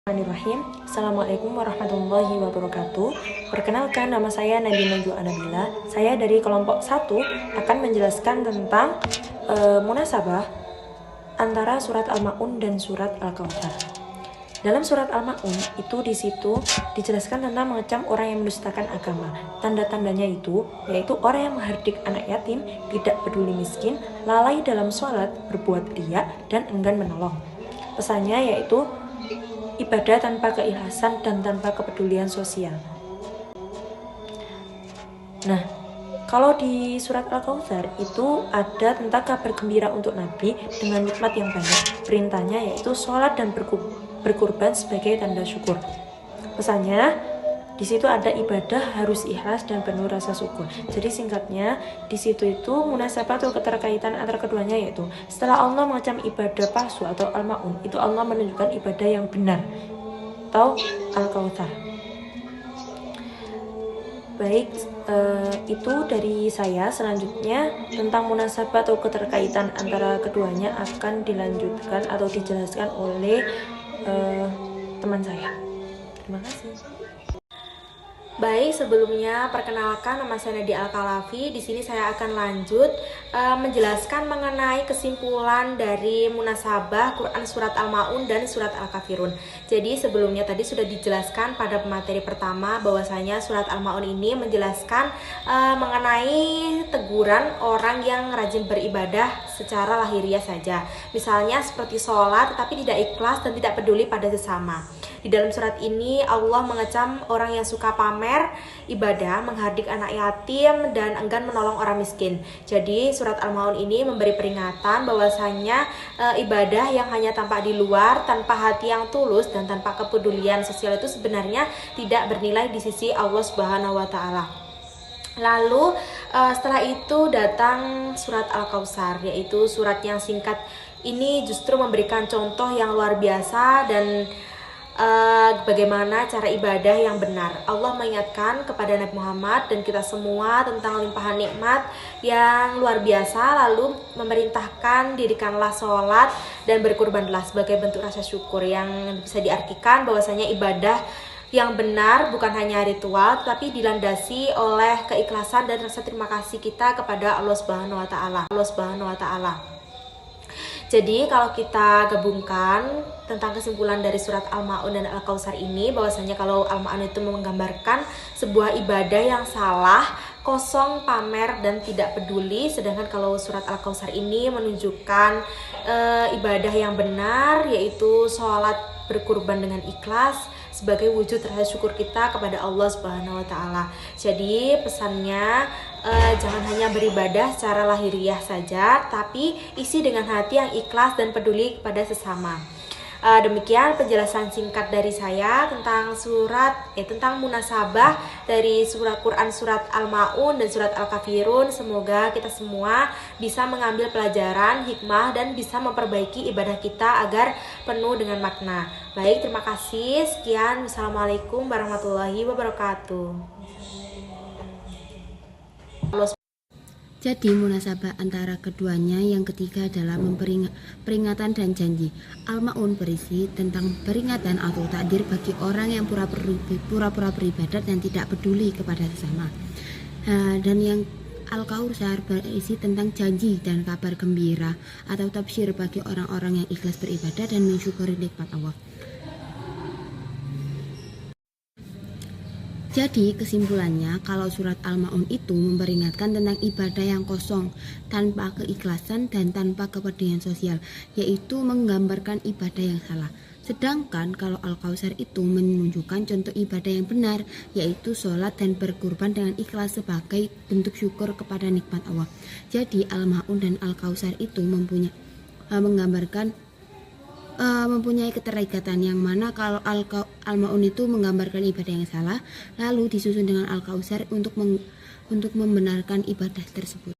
Bismillahirrahmanirrahim. Assalamualaikum warahmatullahi wabarakatuh. Perkenalkan, nama saya Nadine Najwa Anabila. Saya dari kelompok 1 akan menjelaskan tentang munasabah antara surat Al-Ma'un dan surat Al-Kautsar. Dalam surat Al-Ma'un itu di situ dijelaskan tentang mengecam orang yang mendustakan agama. Tanda-tandanya itu yaitu orang yang menghardik anak yatim, tidak peduli miskin, lalai dalam sholat, berbuat riya, dan enggan menolong. Pesannya yaitu ibadah tanpa keikhlasan dan tanpa kepedulian sosial. Nah, kalau di surat Al-Kautsar itu ada tentang kabar gembira untuk Nabi dengan nikmat yang banyak. Perintahnya yaitu sholat dan berkurban sebagai tanda syukur. Pesannya di situ ada ibadah harus ikhlas dan penuh rasa syukur. Jadi singkatnya di situ itu munasabah atau keterkaitan antara keduanya yaitu setelah Allah mengecam ibadah palsu atau Al-Ma'un, itu Allah menunjukkan ibadah yang benar atau Al-Kautsar. Baik, itu dari saya. Selanjutnya tentang munasabah atau keterkaitan antara keduanya akan dilanjutkan atau dijelaskan oleh teman saya. Terima kasih. Baik, sebelumnya perkenalkan, nama saya Nadia Al-Kalafi. Di sini saya akan lanjut menjelaskan mengenai kesimpulan dari munasabah Quran surat Al-Ma'un dan surat Al-Kafirun. Jadi sebelumnya tadi sudah dijelaskan pada materi pertama bahwasanya surat Al-Ma'un ini menjelaskan mengenai teguran orang yang rajin beribadah secara lahiriah saja. Misalnya seperti sholat tetapi tidak ikhlas dan tidak peduli pada sesama. Di dalam surat ini Allah mengecam orang yang suka pamer ibadah, menghardik anak yatim, dan enggan menolong orang miskin. Jadi surat Al-Ma'un ini memberi peringatan bahwasanya ibadah yang hanya tampak di luar, tanpa hati yang tulus dan tanpa kepedulian sosial itu sebenarnya tidak bernilai di sisi Allah Subhanahu wa Ta'ala. Lalu setelah itu datang surat Al-Kautsar, yaitu surat yang singkat ini justru memberikan contoh yang luar biasa dan bagaimana cara ibadah yang benar. Allah mengingatkan kepada Nabi Muhammad dan kita semua tentang limpahan nikmat yang luar biasa, lalu memerintahkan dirikanlah sholat dan berkurbanlah sebagai bentuk rasa syukur, yang bisa diartikan bahwasanya ibadah yang benar bukan hanya ritual tapi dilandasi oleh keikhlasan dan rasa terima kasih kita kepada Allah Subhanahu wa Ta'ala. Jadi kalau kita gabungkan tentang kesimpulan dari surat Al-Ma'un dan Al-Kautsar ini, bahwasanya kalau Al-Ma'un itu menggambarkan sebuah ibadah yang salah, kosong, pamer, dan tidak peduli. Sedangkan kalau surat Al-Kautsar ini menunjukkan ibadah yang benar, yaitu sholat berkurban dengan ikhlas sebagai wujud rasa syukur kita kepada Allah Subhanahu wa Ta'ala. Jadi pesannya jangan hanya beribadah secara lahiriah saja, tapi isi dengan hati yang ikhlas dan peduli kepada sesama. Demikian penjelasan singkat dari saya tentang tentang munasabah dari surat Quran surat Al-Ma'un dan surat Al-Kafirun. Semoga kita semua bisa mengambil pelajaran, hikmah, dan bisa memperbaiki ibadah kita agar penuh dengan makna. Baik, terima kasih. Sekian. Wassalamualaikum warahmatullahi wabarakatuh. Jadi munasabah antara keduanya yang ketiga adalah peringatan dan janji. Al-Ma'un berisi tentang peringatan atau takdir bagi orang yang pura-pura beribadat dan tidak peduli kepada sesama. Dan yang Al-Kautsar berisi tentang janji dan kabar gembira atau tabsyir bagi orang-orang yang ikhlas beribadah dan mensyukuri nikmat Allah. Jadi kesimpulannya, kalau surat Al-Ma'un itu memperingatkan tentang ibadah yang kosong, tanpa keikhlasan dan tanpa kepedulian sosial, yaitu menggambarkan ibadah yang salah. Sedangkan kalau Al-Kautsar itu menunjukkan contoh ibadah yang benar, yaitu sholat dan berkurban dengan ikhlas sebagai bentuk syukur kepada nikmat Allah. Jadi Al-Ma'un dan Al-Kautsar itu mempunyai keterikatan, yang mana kalau Al-Ma'un itu menggambarkan ibadah yang salah, lalu disusun dengan Al-Kautsar untuk membenarkan ibadah tersebut.